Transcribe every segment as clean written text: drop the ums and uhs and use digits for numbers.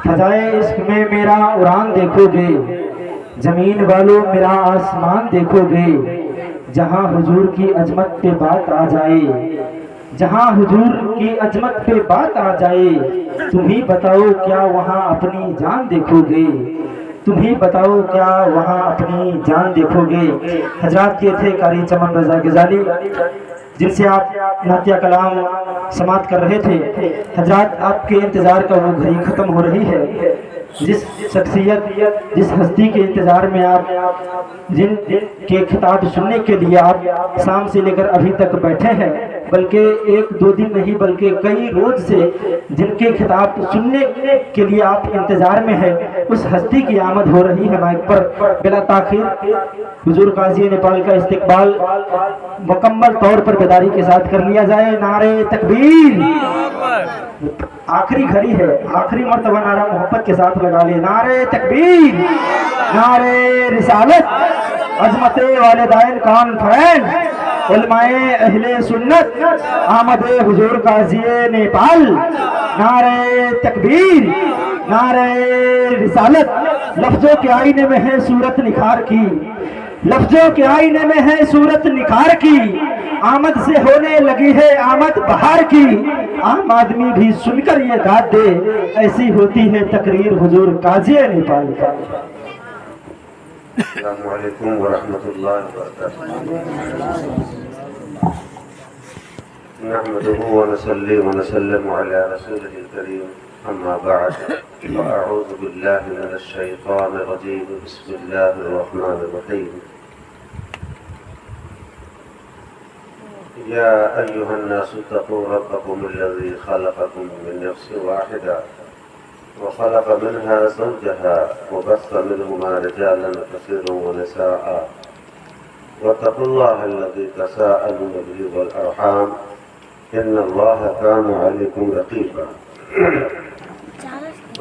فضائے عشق میں میرا اڑان دیکھو گے، زمین والوں میرا آسمان دیکھو گے، جہاں حضور کی عظمت پہ بات آ جائے، جہاں حضور کی عظمت پہ بات آ جائے، تم ہی بتاؤ کیا وہاں اپنی جان دیکھو گے، تم ہی بتاؤ کیا وہاں اپنی جان دیکھو گے۔ حضرات یہ تھے قاری چمن رضا غزالی جن سے آپ نعتیہ کلام سماعت کر رہے تھے۔ حضرات آپ کے انتظار کا وہ گھڑی ختم ہو رہی ہے، جس شخصیت جس ہستی کے انتظار میں آپ جن کے خطاب سننے کے لیے آپ شام سے لے کر ابھی تک بیٹھے ہیں، بلکہ ایک دو دن نہیں بلکہ کئی روز سے جن کے خطاب سننے کے لیے آپ انتظار میں ہیں، اس ہستی کی آمد ہو رہی ہے۔ مائک پر بلا تاخیر حضور قاضی نیپال کا استقبال مکمل طور پر بیداری کے ساتھ کر لیا جائے۔ نعرہ تکبیر! آخری گھڑی ہے، آخری مرتبہ نعرہ محبت کے ساتھ لگا لے۔ نعرہ تکبیر! نعرہ رسالت! عظمت والدین کانفرنس، علماء اہل سنت، آمد حضور قاضی نیپال۔ نعرہ تکبیر! نعرہ رسالت! لفظوں کے آئینے میں ہے صورت نکھار کی، لفظوں کے آئینے میں ہے صورت نکھار کی، آمد سے ہونے لگی ہے آمد بہار کی، عام آدمی بھی سن کر یہ داد دے، ایسی ہوتی ہے تقریر حضور قاضی نیپال کا۔ السلام علیکم ورحمۃ اللہ وبرکاتہ۔ نحمده ونصلي ونسلم على رسوله الكريم، اما بعد، فاعوذ بالله من الشيطان الرجيم، بسم الله الرحمن الرحيم۔ يا أيها الناس اتقوا ربكم الذي خلقكم من نفس واحدة وخلق منها زوجها وبث منهما رجالا كثيرا ونساء واتقوا الله الذي تساءلون به والأرحام إن الله كان عليكم رقيبا۔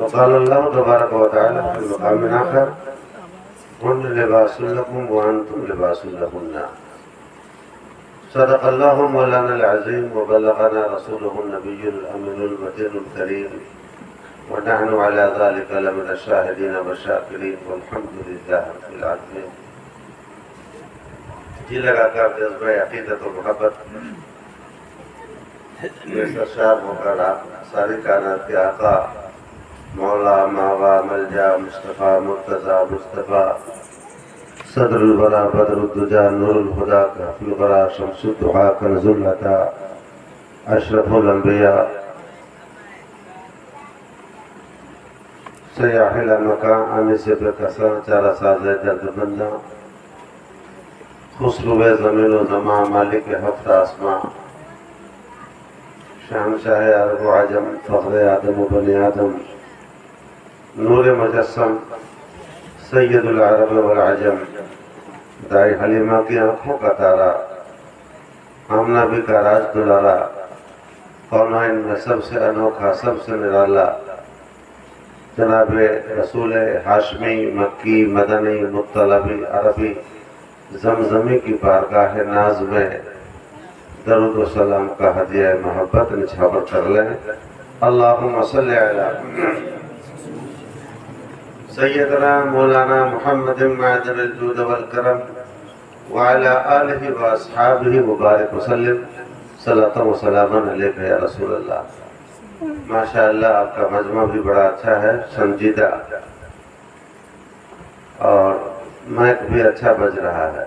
وقال الله تبارك وتعالى في مقام آخر: هن لباس لكم وأنتم لباس لهن۔ صدق الله مولانا العظيم وبلغنا رسوله النبي الأمين المتين الكريم، ونحن على ذلك لمن الشاهدين والشاكرين، والحمد لله رب العالمين۔ جی لگا کر جذبہ عقیدت و محبت میں سرشار ہو کر آپ ساری کائنات کے آقا مولا ماوا ملجا مصطفیٰ مرتضیٰ مصطفیٰ صدر الورا بدر الدجا نور الہدا کافی الورا شمس الدعا کنز العطا اشرف الانبیاء سیاح الامکان آنے سے بکسر چارہ ساز درد بندہ خسرو زمین و زمان مالک ہفت آسمان شہنشاہ عرب و عجم فخر آدم و بنی آدم نور مجسم سید العرب والعجم دائی حلیمہ کی آنکھوں کا تارا آمنہ بھی کا راج دلارا کونین میں سب سے انوکھا سب سے نرالا جناب رسول ہاشمی مکی مدنی مطلبی عربی زمزمی کی بارگاہ ناز میں درود و سلام کا ہدیہ محبت نچھاور کر لیں۔ اللہم صلی علی سیدنا مولانا محمد معدن الجود والکرم وعلى آلہ واصحابہ وبارک وسلم صلاۃ و سلام علیک یا رسول اللہ۔ ماشاءاللہ آپ کا مجمع بھی بڑا اچھا ہے، سنجیدہ، اور مائک بھی اچھا بج رہا ہے۔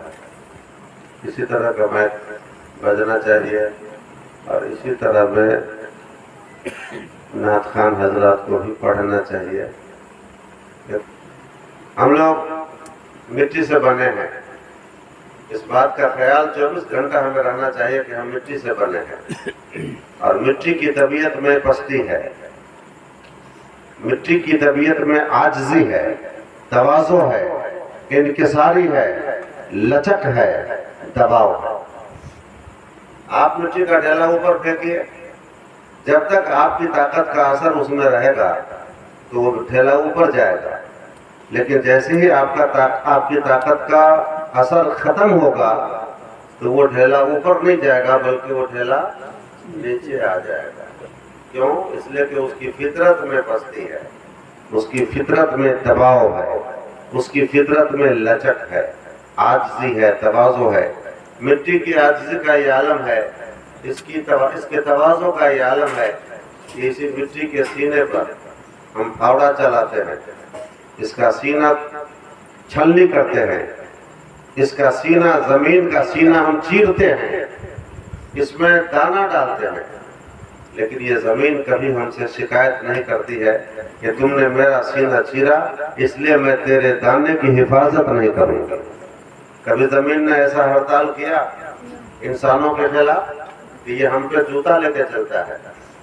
اسی طرح کا مائک بجنا چاہیے، اور اسی طرح میں نعت خوان حضرات کو بھی پڑھنا چاہیے۔ ہم لوگ مٹی سے بنے ہیں، اس بات کا خیال 24 گھنٹہ ہمیں رہنا چاہیے کہ ہم مٹی سے بنے ہیں، اور مٹی کی طبیعت میں پستی ہے، مٹی کی طبیعت میں عاجزی ہے، تواضع ہے، انکساری ہے، لچک ہے، دباؤ ہے۔ آپ مٹی کا ڈھیلا اوپر پھینکیے، جب تک آپ کی طاقت کا اثر اس میں رہے گا تو وہ ڈھیلا اوپر جائے گا، لیکن جیسے ہی آپ کی طاقت کا اثر ختم ہوگا تو وہ ڈھیلا اوپر نہیں جائے گا بلکہ وہ ڈھیلا نیچے آ جائے گا۔ کیوں؟ اس لیے کہ اس کی فطرت میں پستی ہے۔ اس کی فطرت میں دباؤ ہے، اس کی فطرت میں لچک ہے، عاجزی ہے، تواضع ہے۔ مٹی کی عاجزی کا یہ عالم ہے، اس کے تواضع کا یہ عالم ہے کہ اسی مٹی کے سینے پر ہم پھاوڑا چلاتے ہیں، اس کا سینہ چھلنی کرتے ہیں، اس کا سینہ، زمین کا سینہ ہم چیرتے ہیں، اس میں دانہ ڈالتے ہیں، لیکن یہ زمین کبھی ہم سے شکایت نہیں کرتی ہے کہ تم نے میرا سینہ چیرا اس لیے میں تیرے دانے کی حفاظت نہیں کروں گا۔ کبھی زمین نے ایسا ہڑتال کیا انسانوں کے خلاف کہ یہ ہم پہ جوتا لے کے چلتا ہے،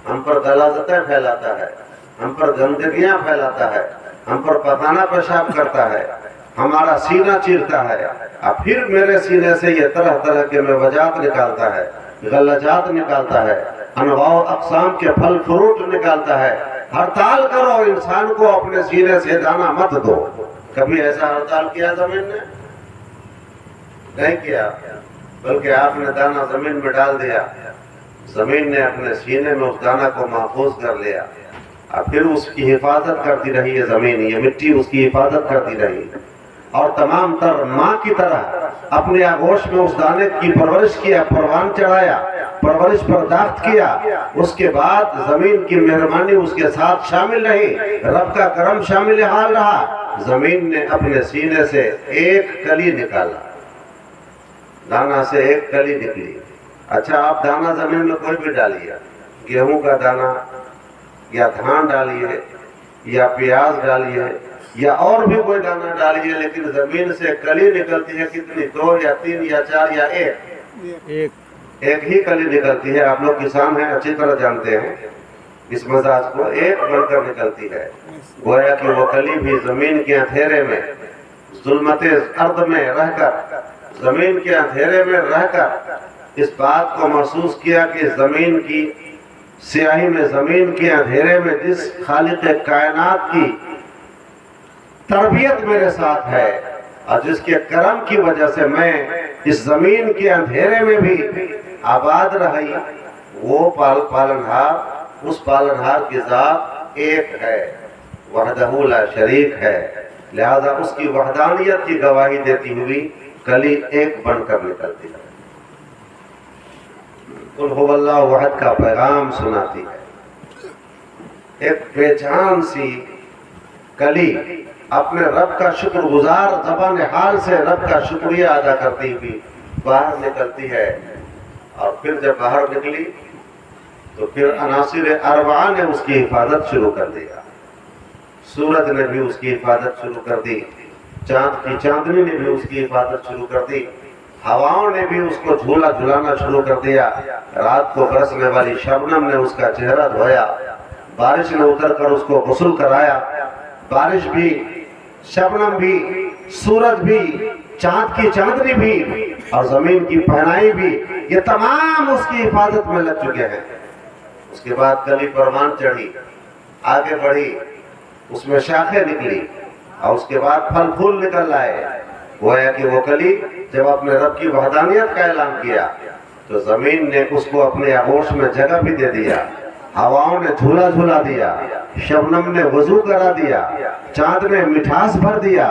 ہم پر غلاظتیں پھیلاتا ہے، ہم پر گندگیاں پھیلاتا ہے، ہم پر پخانہ پیشاب کرتا ہے، ہمارا سینہ چیرتا ہے، اور پھر میرے سینے سے یہ طرح طرح کے موجات نکالتا ہے، غلجات نکالتا ہے، انواع و اقسام کے پھل فروٹ نکالتا ہے۔ ہڑتال کرو، انسان کو اپنے سینے سے دانا مت دو۔ کبھی ایسا ہڑتال کیا زمین نے؟ نہیں کیا، بلکہ آپ نے دانا زمین میں ڈال دیا، زمین نے اپنے سینے میں اس دانا کو محفوظ کر لیا، اور پھر اس کی حفاظت کرتی رہی ہے زمین، یہ مٹی اس کی حفاظت کرتی رہی، اور تمام تر ماں کی طرح اپنے آغوش میں اس دانے کی پرورش کیا، پروان چڑھایا، پرورش برداشت کیا۔ اس کے بعد زمین کی مہربانی اس کے ساتھ شامل رہی، رب کا کرم شامل حال رہا۔ زمین نے اپنے سینے سے ایک کلی نکالا، دانا سے ایک کلی نکلی۔ اچھا، آپ دانا زمین میں کوئی بھی ڈالیے، گیہوں کا دانا یا دھان ڈالیے یا پیاز ڈالیے یا اور بھی کوئی دانا ڈالیے، لیکن زمین سے کلی نکلتی ہے کتنی؟ 2 یا 3 یا 4 یا ایک ہی کلی نکلتی ہے۔ آپ لوگ کسان ہیں، اچھی طرح جانتے ہیں اس مزاج کو، ایک بن کر نکلتی ہے۔ گویا کہ وہ کلی بھی زمین کے اندھیرے میں، ظلمت ارض میں رہ کر، زمین کے اندھیرے میں رہ کر اس بات کو محسوس کیا کہ زمین کی سیاہی میں، زمین کے اندھیرے میں جس خالق کائنات کی تربیت میرے ساتھ ہے اور جس کے کرم کی وجہ سے میں اس زمین کے اندھیرے میں بھی آباد رہی، وہ پالنہار، اس پالنہار کی ذات ایک ہے، وحدہ لا شریک ہے، لہذا اس کی وحدانیت کی گواہی دیتی ہوئی کلی ایک بن کر نکلتی ہے، قل هو اللہ واحد کا پیغام سناتی ہے۔ ایک بے جان سی کلی اپنے رب کا شکر گزار زبان حال سے رب کا شکریہ ادا کرتی ہوئی باہر نکلتی ہے، اور پھر جب باہر نکلی تو پھر عناصر اربعہ نے اس کی حفاظت شروع کر دیا، سورج نے بھی اس کی حفاظت شروع کر دی، چاند کی چاندنی نے بھی اس کی حفاظت شروع کر دی، ہواؤں نے بھی اس کو جھولا جھلانا شروع کر دیا، رات کو برسنے والی شبنم نے اس کا چہرہ دھویا، بارش نے اتر کر اس کو غسل کرایا، بارش بھی، شبنم بھی، سورج بھی، چاند کی چاندنی بھی اور زمین کی پہنائی بھی، یہ تمام اس کی حفاظت میں لگ چکے ہیں۔ اس کے بعد کلی پروان چڑھی، آگے بڑھی، اس میں شاخیں نکلی، اور اس کے بعد پھل پھول نکل آئے۔ گویا کہ وہ کلی جب اپنے رب کی وحدانیت کا اعلان کیا تو زمین نے اس کو اپنے آغوش میں جگہ بھی دے دیا، ہواؤں نے جھولا جھولا دیا، شبنم نے وضو کرا دیا، چاند نے مٹھاس بھر دیا،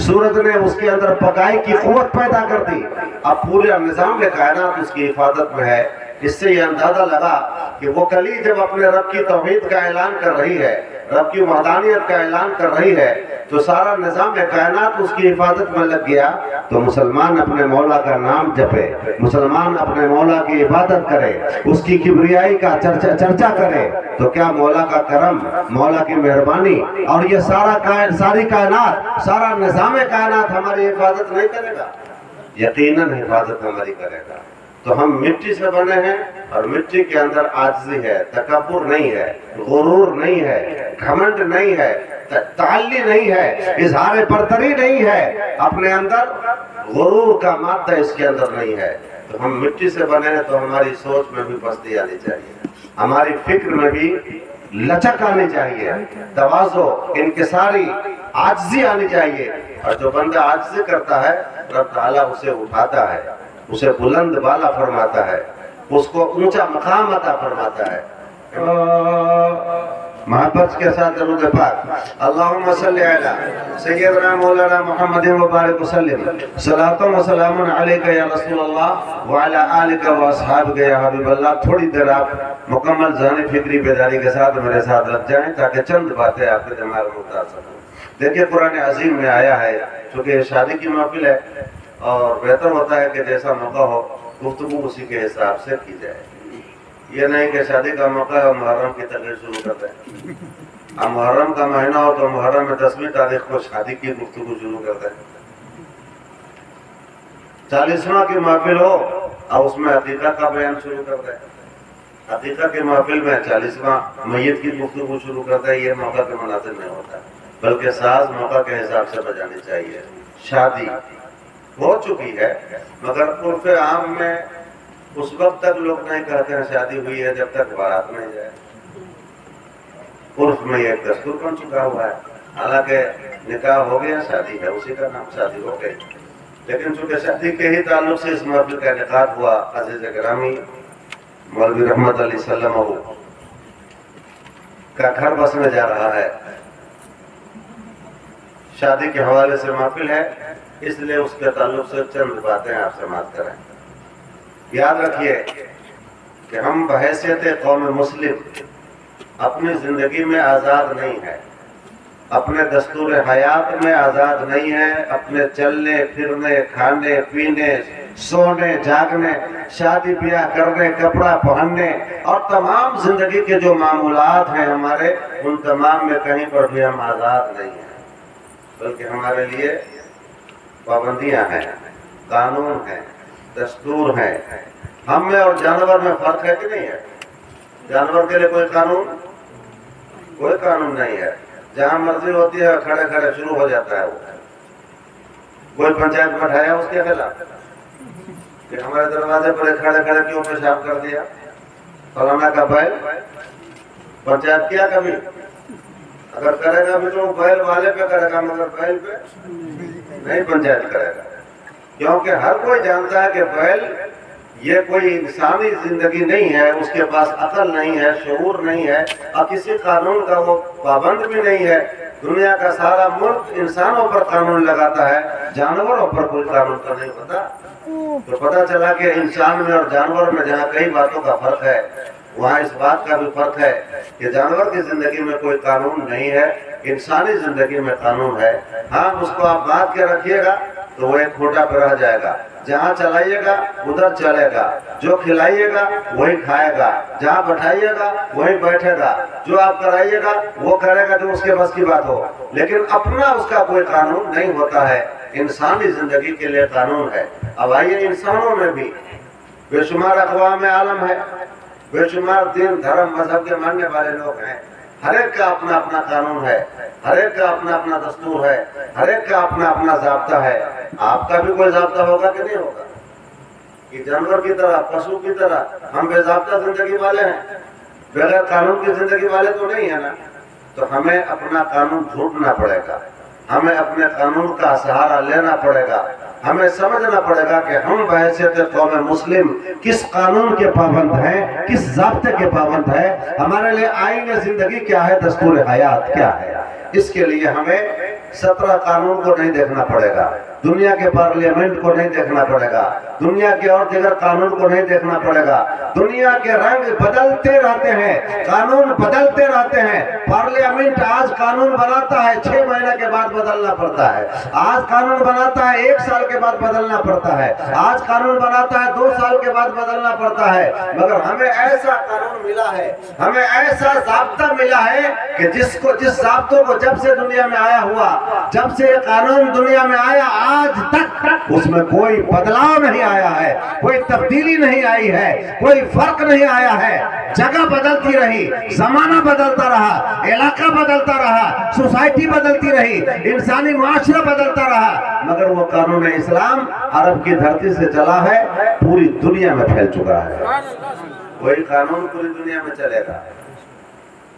سورج نے اس کے اندر پکائی کی قوت پیدا کر دی۔ اب پورے نظام کائنات اس کی حفاظت میں ہے۔ اس سے یہ اندازہ لگا کہ وہ کلی جب اپنے رب کی توحید کا اعلان کر رہی ہے، رب کی وحدانیت کا اعلان کر رہی ہے، تو سارا نظام کائنات اس کی حفاظت میں لگ گیا۔ تو مسلمان اپنے مولا کا نام جپے، مسلمان اپنے مولا کی عبادت کرے، اس کی کبریائی کا چرچا کرے، تو کیا مولا کا کرم، مولا کی مہربانی اور یہ ساری کائنات، سارا نظام کائنات ہماری حفاظت نہیں کرے گا؟ یقیناً حفاظت ہماری کرے گا۔ تو ہم مٹی سے بنے ہیں، اور مٹی کے اندر عاجزی ہے، تکبر نہیں ہے، غرور نہیں ہے، گھمنڈ نہیں ہے، تعلی نہیں ہے، اظہار برتری نہیں ہے، اپنے اندر غرور کا مادہ اس کے اندر نہیں ہے۔ تو ہم مٹی سے بنے ہیں تو ہماری سوچ میں بھی پستی آنی چاہیے، ہماری فکر میں بھی لچک آنی چاہیے، تواضع، انکساری، عاجزی آنی چاہیے۔ اور جو بندہ عاجزی کرتا ہے رب تعالیٰ اسے اٹھاتا ہے، اسے بلند بالا فرماتا ہے، اس کو اونچا مقام عطا فرماتا ہے۔ محبت کے ساتھ درود پاک اللہم صلی علی سیدنا مولانا محمد مبارک وسلم صلاۃ و سلام علیکہ یا رسول اللہ وعلی آلکہ و اصحابکہ یا حبیب اللہ۔ تھوڑی دیر آپ مکمل ذہنی فکری بیداری کے ساتھ میرے ساتھ لگ جائیں تاکہ چند باتیں آپ کے دماغ میں اتار سکوں۔ دیکھیے قرآن عظیم میں آیا ہے، چونکہ شادی کی محفل ہے اور بہتر ہوتا ہے کہ جیسا موقع ہو گفتگو اسی کے حساب سے کی جائے، یہ نہیں کہ شادی کا موقع ہے اور محرم کی تقریر شروع کر دیں۔ اب محرم کا مہینہ ہو تو محرم میں 10ویں تاریخ کو شادی کی گفتگو شروع کر دیں، 40واں کی محفل ہو اور اس میں عقیقہ کا بیان شروع کر دیں، عقیقہ کی محفل میں 40واں میت کی گفتگو شروع کر دیں۔ یہ موقع کے مناسب نہیں ہوتا، بلکہ ساز موقع کے حساب سے بجانی چاہیے۔ شادی ہو چکی ہے مگر عرف عام میں اس وقت تک لوگ نہیں کہتے ہیں شادی ہوئی ہے جب تک بارات نہیں جائے۔ عرف میں یہ ایک دستور بن چکا ہوا ہے، حالانکہ نکاح ہو گیا، شادی ہے، اسی کا نام شادی ہو گئی، لیکن چونکہ شادی کے ہی تعلق سے اس محفل کا انعقاد ہوا، عزیز گرامی مولوی رحمت علی سلمہ کا گھر بسنے جا رہا ہے، شادی کے حوالے سے محفل ہے، اس لیے اس کے تعلق سے چند باتیں آپ سماعت کریں۔ یاد رکھیے کہ ہم بحیثیت قوم مسلم اپنی زندگی میں آزاد نہیں ہے، اپنے دستور حیات میں آزاد نہیں ہے، اپنے چلنے پھرنے کھانے پینے سونے جاگنے شادی بیاہ کرنے کپڑا پہننے اور تمام زندگی کے جو معمولات ہیں ہمارے، ان تمام میں کہیں پر بھی ہم آزاد نہیں ہیں، بلکہ ہمارے لیے پابندیاں ہیں، قانون ہیں، دستور ہیں۔ ہم میں اور جانور میں فرق ہے کہ نہیں ہے؟ جانور کے لیے کوئی قانون نہیں ہے، جہاں مرضی ہوتی ہے کھڑے کھڑے شروع ہو جاتا ہے۔ وہ کوئی پنچایت بٹھایا اس کے خلاف کہ ہمارے دروازے پر کھڑے کھڑے کیوں پیشاب کر دیا فلانا کا بیل؟ پنچایت کیا کبھی؟ اگر کرے گا بھی تو بیل والے پہ کرے گا، مگر بیل پہ نہیں پنچایت کرے گا، کیونکہ ہر کوئی جانتا ہے کہ بیل یہ کوئی انسانی زندگی نہیں ہے، اس کے پاس عقل نہیں ہے، شعور نہیں ہے اور کسی قانون کا وہ پابند بھی نہیں ہے۔ دنیا کا سارا ملک انسانوں پر قانون لگاتا ہے، جانوروں پر کوئی قانون کا نہیں ہوتا۔ تو پتہ چلا کہ انسان میں اور جانور میں جہاں کئی باتوں کا فرق ہے، وہاں اس بات کا بھی فرق ہے کہ جانور کی زندگی میں کوئی قانون نہیں ہے، انسانی زندگی میں قانون ہے۔ ہاں اس کو آپ بات کے رکھیے گا تو وہ ایک کھوٹا پہ رہ جائے گا، جہاں چلائیے گا ادھر چلے گا، جو کھلائیے گا وہی کھائے گا، جہاں بٹھائیے گا وہی بیٹھے گا، جو آپ کرائیے گا وہ کرے گا جو اس کے بس کی بات ہو، لیکن اپنا اس کا کوئی قانون نہیں ہوتا ہے۔ انسانی زندگی کے لیے قانون ہے۔ اب آئیے انسانوں میں بھی بے شمار اقوام عالم ہے، بے شمار دین دھرم مذہب کے ماننے والے لوگ ہیں، ہر ایک کا اپنا اپنا قانون ہے، ہر ایک کا اپنا اپنا دستور ہے، ہر ایک کا اپنا اپنا ضابطہ ہے۔ آپ کا بھی کوئی ضابطہ ہوگا کہ نہیں ہوگا؟ کہ جانور کی طرح پشو کی طرح ہم بے ضابطہ زندگی والے ہیں، بغیر قانون کی زندگی والے تو نہیں ہیں نا۔ تو ہمیں اپنا قانون ڈھونڈنا پڑے گا، ہمیں اپنے قانون کا سہارا لینا پڑے گا، ہمیں سمجھنا پڑے گا کہ ہم بحیثیت قوم مسلم کس قانون کے پابند ہیں، کس ضابطے کے پابند ہیں، ہمارے لیے آئین زندگی کیا ہے، دستور حیات کیا ہے۔ اس کے لیے ہمیں 17 قانون کو نہیں دیکھنا پڑے گا، دنیا کے پارلیمنٹ کو نہیں دیکھنا پڑے گا، دنیا کے اور دیگر قانون کو نہیں دیکھنا پڑے گا۔ دنیا کے رنگ بدلتے رہتے ہیں، قانون بدلتے رہتے ہیں۔ پارلیمنٹ آج قانون بناتا ہے 6 مہینے کے بعد بدلنا پڑتا ہے، آج قانون بناتا ہے 1 سال کے بعد بدلنا پڑتا ہے، آج قانون بناتا ہے 2 سال کے بعد بدلنا پڑتا ہے۔ مگر ہمیں ایسا قانون ملا ہے، ہمیں ایسا ضابطہ ملا ہے کہ جس ضابطوں کو جب سے دنیا میں آیا ہوا، جب سے یہ قانون دنیا میں آیا آج تک اس میں کوئی بدلاؤ نہیں آیا ہے، کوئی تبدیلی نہیں آئی ہے، کوئی فرق نہیں آیا ہے۔ جگہ بدلتی رہی، زمانہ بدلتا رہا، علاقہ بدلتا رہا، سوسائٹی بدلتی رہی، انسانی معاشرہ بدلتا رہا، مگر وہ قانون اسلام عرب کی دھرتی سے چلا ہے، پوری دنیا میں پھیل چکا ہے۔ وہی قانون پوری دنیا میں چلے گا،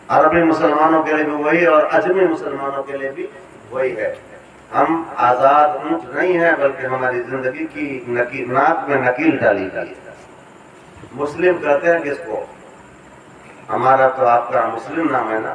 عربی مسلمانوں کے لیے بھی وہی اور عجمی مسلمانوں کے لیے بھی وہی ہے۔ ہم آزاد اونٹ نہیں ہیں، بلکہ ہماری زندگی کی ناک میں نکیل ڈالی گئی ہے۔ مسلم کہتے ہیں کس کو؟ ہمارا تو آپ کا مسلم نام ہے نا،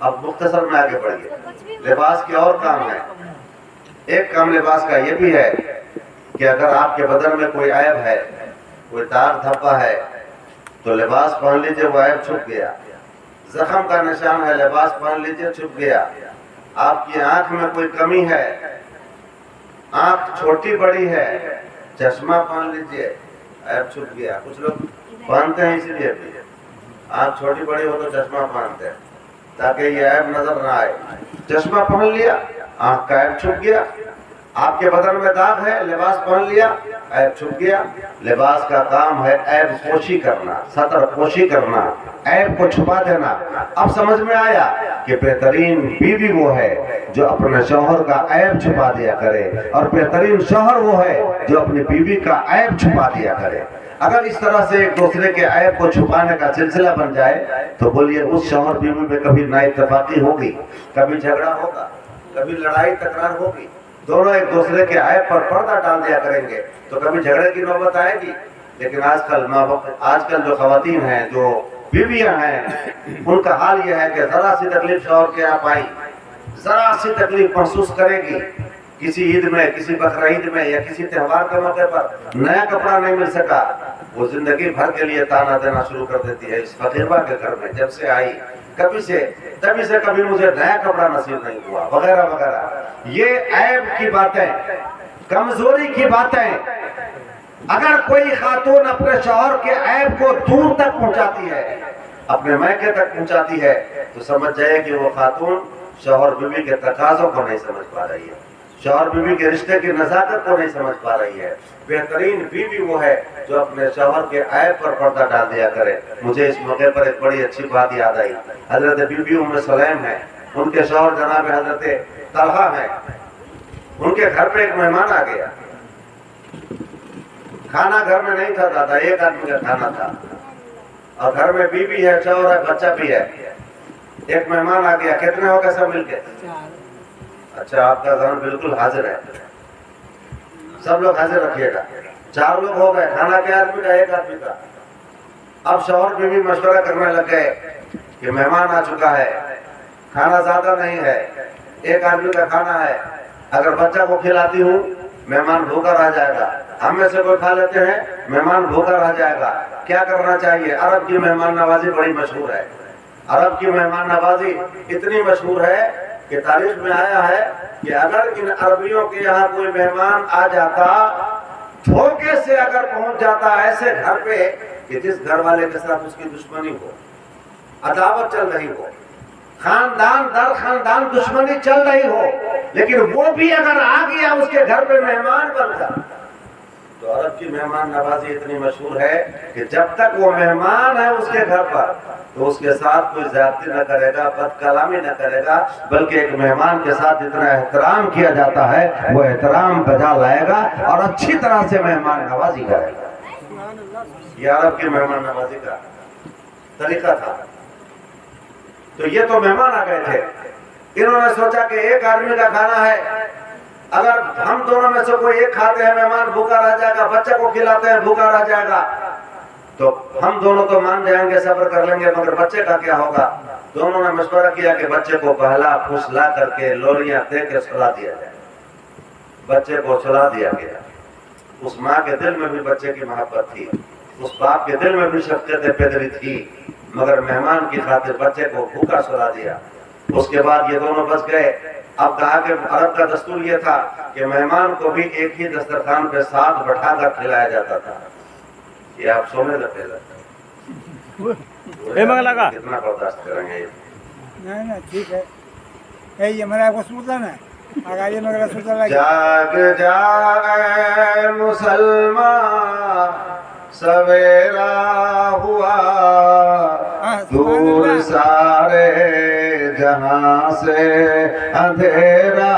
اب مختصر میں آگے بڑھیے. لباس کے اور کام ہے. ایک کام لباس کا یہ بھی ہے کہ اگر آپ کے بدن میں کوئی عیب ہے, کوئی داغ دھبا ہے, تو لباس پہن لیجئے, وہ عیب چھپ گیا. زخم کا نشان ہے, لباس پہن لیجئے, چھپ گیا. آپ کی آنکھ میں کوئی کمی ہے, آنکھ چھوٹی بڑی ہے, چشمہ پہن لیجئے, عیب چھپ گیا. کچھ لوگ پہنتے ہیں اسی لیے بھی, آنکھ چھوٹی بڑی ہو تو چشمہ پہنتے ہیں تاکہ یہ عیب نظر نہ آئے. چشمہ پہن لیا, آنکھ کا عیب چھپ گیا. آپ کے بدن میں داغ ہے, لباس پہن لیا, عیب چھپ گیا. لباس کا کام ہے عیب پوشی کرنا, ستر پوشی کرنا, عیب کو چھپا دینا. اب سمجھ میں آیا کہ بہترین بیوی وہ ہے جو اپنے شوہر کا عیب چھپا دیا کرے, اور بہترین شوہر وہ ہے جو اپنی بیوی کا عیب چھپا دیا کرے. اگر اس طرح سے ایک دوسرے کے عیب کو چھپانے کا سلسلہ بن جائے تو بولیے اس شوہر بیوی میں کبھی نا اتفاقی ہوگی, کبھی جھگڑا ہوگا, کبھی لڑائی تکرار ہوگی. دونوں ایک دوسرے کے عیب پر پردہ ڈال دیا کریں گے تو کبھی جھگڑے کی نوبت آئے گی. لیکن آج کل جو خواتین ہیں, جو بیویاں ہیں, ان کا حال یہ ہے کہ ذرا سی تکلیف شوہر کے یہاں پائی, ذرا سی تکلیف محسوس کرے گی, کسی عید میں, کسی بقرعید میں, یا کسی تہوار کے موقع پر نیا کپڑا نہیں مل سکا, وہ زندگی بھر کے لیے تانا دینا شروع کر دیتی ہے. اس فقیرہ کے گھر میں جب سے آئی تبھی سے کبھی مجھے نیا کپڑا نصیب نہیں ہوا, وغیرہ وغیرہ. یہ عیب کی باتیں, کمزوری کی باتیں. اگر کوئی خاتون اپنے شوہر کے عیب کو دور تک پہنچاتی ہے, اپنے میکے تک پہنچاتی ہے, تو سمجھ جائے کہ وہ خاتون شوہر بیوی کے تقاضوں کو نہیں سمجھ پا رہی ہے, شوہر بیوی کے رشتے کی نزاکت کو نہیں سمجھ پا رہی ہے. بہترین بیوی وہ ہے جو اپنے شوہر کے عیب پر پردہ ڈال دیا کرے. مجھے اس موقع پر ایک بڑی اچھی بات یاد آئی. حضرت بی بی ام سلیم ہے, ان کے شوہر جناب حضرت طلحہ ہے. ان کے گھر پہ ایک مہمان آ گیا. کھانا گھر میں نہیں تھا دادا, ایک آدمی کا کھانا تھا, اور گھر میں بیوی ہے, شوہر ہے, بچہ بھی ہے. ایک مہمان آ گیا. کتنے ہو گئے سب مل کے؟ اچھا, آپ کا ذہن بالکل حاضر ہے, سب لوگ حاضر رکھیے گا. 4 لوگ ہو گئے. کھانا کیا آدمی کا؟ ایک آدمی کا. اب شوہر بیوی مشورہ کرنے لگ گئے کہ مہمان آ چکا ہے, کھانا زیادہ نہیں ہے, ایک آدمی کا کھانا ہے, اگر بچہ کو کھلاتی ہوں مہمان بھوکا رہ جائے گا, ہم میں سے کوئی کھا لیتے ہیں مہمان بھوکا رہ جائے گا. کیا کرنا چاہیے؟ عرب کی مہمان نوازی بڑی مشہور ہے. عرب کی مہمان نوازی اتنی مشہور ہے کہ تاریخ میں آیا ہے کہ اگر ان عربیوں کے یہاں کوئی مہمان آ جاتا, دھوکے سے اگر پہنچ جاتا ایسے گھر پہ کہ جس گھر والے کے ساتھ اس کی دشمنی ہو, عداوت چل رہی ہو, خاندان در خاندان دشمنی چل رہی ہو, لیکن وہ بھی اگر آ گیا اس کے گھر پہ مہمان بن جائے, تو عرب کی مہمان نوازی اتنی مشہور ہے کہ جب تک وہ مہمان ہے اس کے گھر پر تو اس کے ساتھ کوئی زیادتی نہ کرے گا, بد کلامی نہ کرے گا, بلکہ ایک مہمان کے ساتھ جتنا احترام کیا جاتا ہے وہ احترام بجا لائے گا اور اچھی طرح سے مہمان نوازی کرے گا. یہ عرب کی مہمان نوازی کا طریقہ تھا. تو یہ تو مہمان آ گئے تھے, انہوں نے سوچا کہ ایک آدمی کا کھانا ہے, اگر ہم دونوں میں سے کوئی ایک کھاتے ہیں مہمان بھوکا رہ جائے گا, بچے کو کھلاتے ہیں بھوکا رہ جائے گا, تو ہم دونوں تو مان جائیں گے, صبر کر لیں گے, مگر بچے کا کیا ہوگا؟ دونوں نے مشورہ کیا کہ بچے کو پہلا پھسلا کر کے لوریاں دے کے سلا دیا جائے. بچے کو سلا دیا گیا. اس ماں کے دل میں بھی بچے کی محبت تھی, اس باپ کے دل میں بھی شفقت پدری تھی, مگر مہمان کی خاطر بچے کو بھوکا سلا دیا. اس کے بعد یہ دونوں بچ گئے. اب کہا کہ عرب کا دستور یہ تھا کہ مہمان کو بھی ایک ہی دسترخوان پہ ساتھ بٹھا کر کھلایا جاتا تھا. یہ آپ سونے لگے کتنا برداشت کریں گے؟ نہیں ٹھیک ہے, یہ میرا کو سوچا نا جاگ جاگ مسلمان سویرا ہوا, دور سارے جہاں سے اندھیرا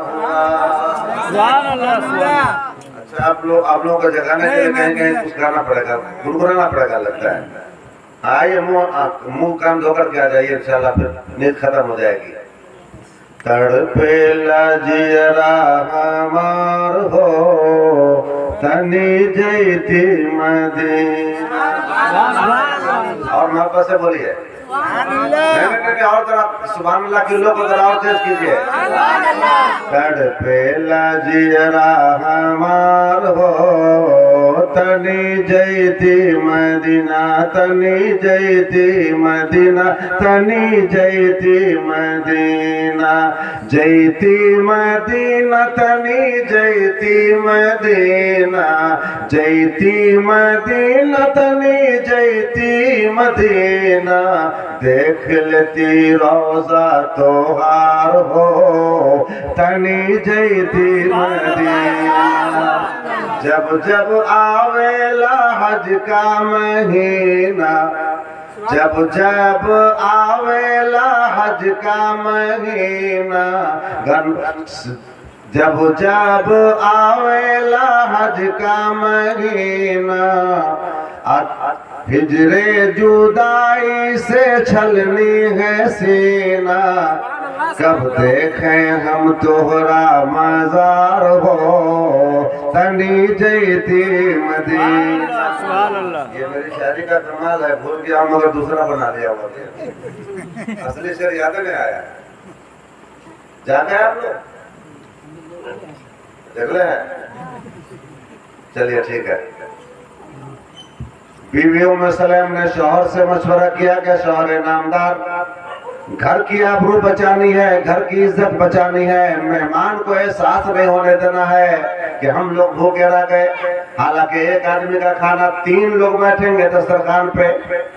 ہوا. اچھا, آپ لوگوں کو جگانے کے لیے کہیں کہیں کچھ گانا پڑے گا, گنگنانا پڑے گا لگتا ہے. آئیے منہ کان دھو کر کے آ جائیے, انشاءاللہ پھر نیند ختم ہو جائے گی. تڑپے لجیرا ہمار ہو تنی جیتی مدینہ. اور محبت سے بولیے نہیں اور ذرا سبحان اللہ کی لوگ ذرا اور تیز کیجیے تڑپیلا جیرا ہمار ہو تنی جیتی مدینہ تنی جیتی مدینہ تنی جیتی مدینہ جیتی مدینہ تنی جیتی مدینہ جیتی مدینہ تنی جیتی مدینہ دیکھ لیتی روزہ توہار ہو تنی جیتی مدینہ جب جب آویلا حج کا مہینہ جب جب آویلا حج کا مہینہ جب جب آویلا حج کا مہینہ ہجر جدائی سے چھلنی ہے سینہ کب دیکھیں ہم تہرا مزار ہو تنی جیتی مدینہ یہ میری شاعری کا کمال ہے بھول گیا مگر دوسرا بنا لیا ہوا اصلی شعر یاد نہیں آیا جاتے ہیں آپ لوگ دیکھ لیں چلیے ٹھیک ہے بیوی ام سلیم نے شوہر سے مشورہ کیا کہ شوہر نامدار گھر کی آبرو بچانی ہے گھر کی عزت بچانی ہے مہمان کو احساس نہیں ہونے دینا ہے کہ ہم لوگ بھوکے رہ گئے حالانکہ ایک آدمی کا کھانا 3 لوگ بیٹھیں گے دسترخوان پہ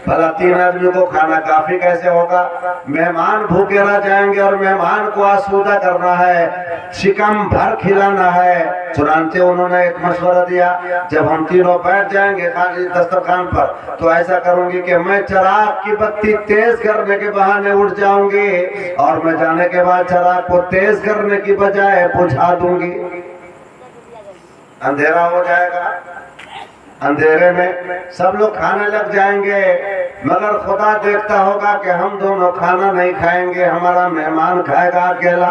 بھلا 3 آدمی کو کھانا کافی کیسے ہوگا مہمان بھوکے رہ جائیں گے اور مہمان کو آسودہ کرنا ہے شکم بھر کھلانا ہے چنانچہ انہوں نے ایک مشورہ دیا جب ہم تینوں بیٹھ جائیں گے دسترخوان پر تو ایسا کروں گی کہ میں چراغ کی بتی تیز کرنے کے بہانے اٹھ جاؤں گی اور میں جانے کے بعد چراغ کو تیز کرنے کی بجائے بجھا دوں گی اندھیرا ہو جائے گا اندھیرے میں سب لوگ کھانے لگ جائیں گے مگر خدا دیکھتا ہوگا کہ ہم دونوں کھانا نہیں کھائیں گے ہمارا مہمان کھائے گا اکیلا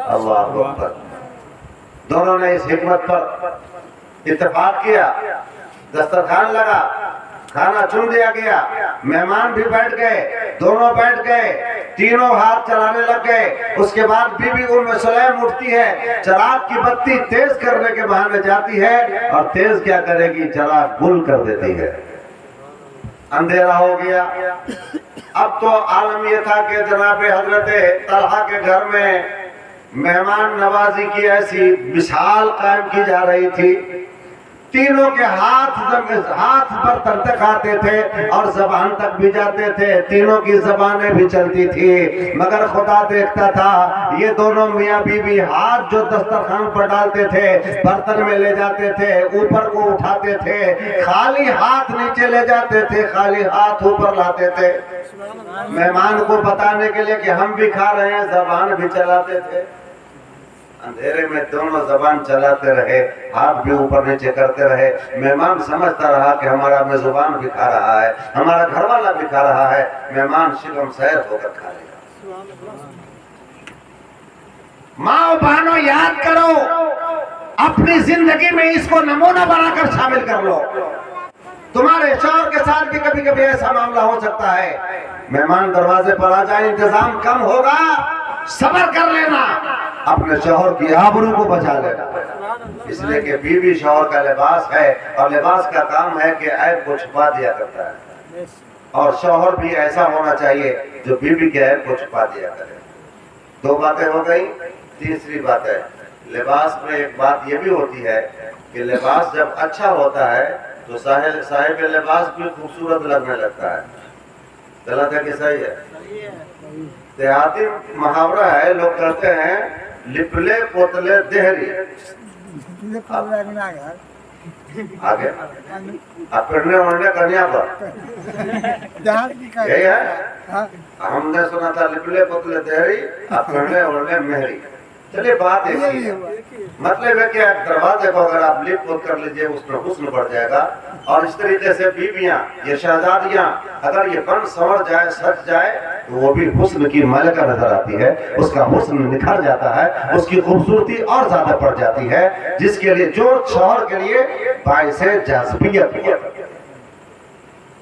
اللہ اکبر دونوں نے اس حکمت پر اتفاق کیا دسترخوان لگا کھانا چن دیا گیا مہمان بھی بیٹھ گئے دونوں بیٹھ گئے تینوں ہاتھ چلانے لگ گئے اس کے بعد بی بی ام سلیم اٹھتی ہے چراغ کی بتی تیز کرنے کے بہانے جاتی ہے اور تیز کیا کرے گی چراغ گل کر دیتی ہے اندھیرا ہو گیا اب تو عالم یہ تھا کہ جناب حضرت طلحہ کے گھر میں مہمان نوازی کی ایسی مثال قائم کی جا رہی تھی تینوں کے ہاتھ پر تک آتے تھے اور زبان تک بھی جاتے تھے تینوں کی زبانیں بھی چلتی تھی مگر خدا دیکھتا تھا یہ دونوں میاں بیوی ہاتھ جو دسترخوان پر ڈالتے تھے برتن میں لے جاتے تھے اوپر کو اٹھاتے تھے خالی ہاتھ نیچے لے جاتے تھے خالی ہاتھ اوپر لاتے تھے مہمان کو بتانے کے لیے کہ ہم بھی کھا رہے ہیں زبان بھی چلاتے تھے اندھیرے میں دونوں زبان چلاتے رہے ہاتھ بھی اوپر نیچے کرتے رہے مہمان سمجھتا رہا کہ ہمارا زبان بھی کھا رہا ہے ہمارا گھر والا بھی کھا رہا ہے مہمان شکم سیر ہو کر کھا لے گا ماں بہنوں یاد کرو اپنی زندگی میں اس کو نمونہ بنا کر شامل کر لو تمہارے شوہر کے ساتھ بھی کبھی کبھی ایسا معاملہ ہو سکتا ہے مہمان دروازے پر آ جائیں انتظام کم ہوگا صبر کر لینا اپنے شوہر کی آبرو کو بچا لینا اس لیے کہ بیوی شوہر کا لباس ہے اور لباس کا کام ہے کہ عیب کو چھپا دیا کرتا ہے اور شوہر بھی ایسا ہونا چاہیے جو بیوی کے عیب کو چھپا دیا کرے 2 باتیں ہو گئی تیسری بات ہے لباس میں ایک بات یہ بھی ہوتی ہے کہ لباس جب اچھا ہوتا ہے تو صاحب لباس بھی خوبصورت لگنے لگتا ہے غلط ہے کہ صحیح ہے دیہاتی محاورہ ہے لوگ کہتے ہیں لپلے پوتلے دہری آگے آپ پڑھنے وڑھنے کنیا پر یہی ہے ہم نے سنا تھا لپلے پوتلے دہری آپ پڑھنے وڑھنے مہری چلیے بات ایک ہی ہے مطلب ہے کہ دروازے کو اگر آپ لپ پوت کر لیجئے اس میں حسن بڑھ جائے گا اور اس طریقے سے بیویاں یہ شہزادیاں اگر یہ بن سنور جائے سج جائے تو وہ بھی حسن کی ملکہ نظر آتی ہے اس کا حسن نکھر جاتا ہے اس کی خوبصورتی اور زیادہ بڑھ جاتی ہے جس کے لیے جو شوہر کے لیے باعث جاذبیت ہوا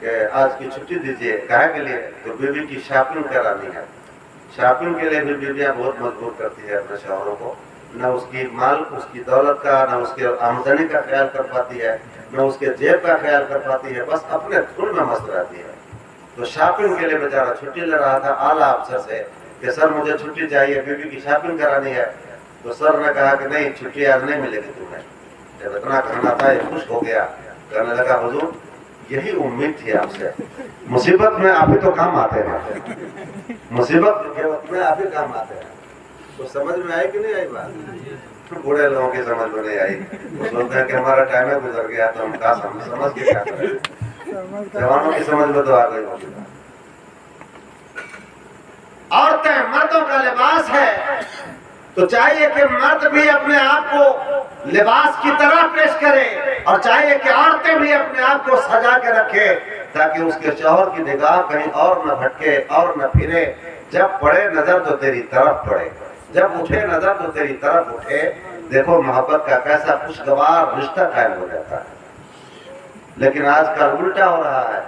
کہ آج کی چھٹی دیجیے، کہے کے لیے تو بیوی کی شاپنگ کرانی ہے. شاپنگ کے لیے بھی بیویاں بہت مجبور کرتی ہے اپنے شوہروں کو. نہ اس کی مال، اس کی دولت کا، نہ اس کے آمدنی کا خیال کر پاتی ہے، نہ اس کے جیب کا خیال کر پاتی ہے، بس اپنے دھن میں مست رہتی ہے. تو شاپنگ کے لیے بیچارہ چھٹی لے رہا تھا اعلیٰ افسر سے کہ سر مجھے چھٹی چاہیے، بیوی کی شاپنگ کرانی ہے. تو سر نے کہا کہ نہیں، چھٹی آج نہیں ملے گی تمہیں. جب اتنا کہنا تھا یہ خوش ہو گیا، کہنے لگا حضور یہی امید تھی آپ سے، مصیبت میں آپ ہی تو کام آتے ہیں، مصیبت کے وقت میں آپ ہی کام آتے ہیں. تو سمجھ میں آئی کہ نہیں آئی بات؟ بوڑھے لوگوں کی سمجھ میں نہیں آئی، وہ سوچتے ہیں کہ ہمارا ٹائم گزر گیا تو ہم کا سمجھ کے کیا کریں. جوانوں کی سمجھ میں تو آ گئی ہوگی. عورتیں مردوں کا لباس ہے، تو چاہیے کہ مرد بھی اپنے آپ کو لباس کی طرح پیش کرے، اور چاہیے کہ عورتیں بھی اپنے آپ کو سجا کے رکھے تاکہ اس کے شوہر کی نگاہ کہیں اور نہ بھٹکے اور نہ پھرے. جب پڑے نظر تو تیری طرف پڑے، جب اٹھے نظر تو تیری طرف اٹھے. دیکھو محبت کا کیسا خوشگوار رشتہ قائم ہو جاتا ہے. لیکن آج کل الٹا ہو رہا ہے.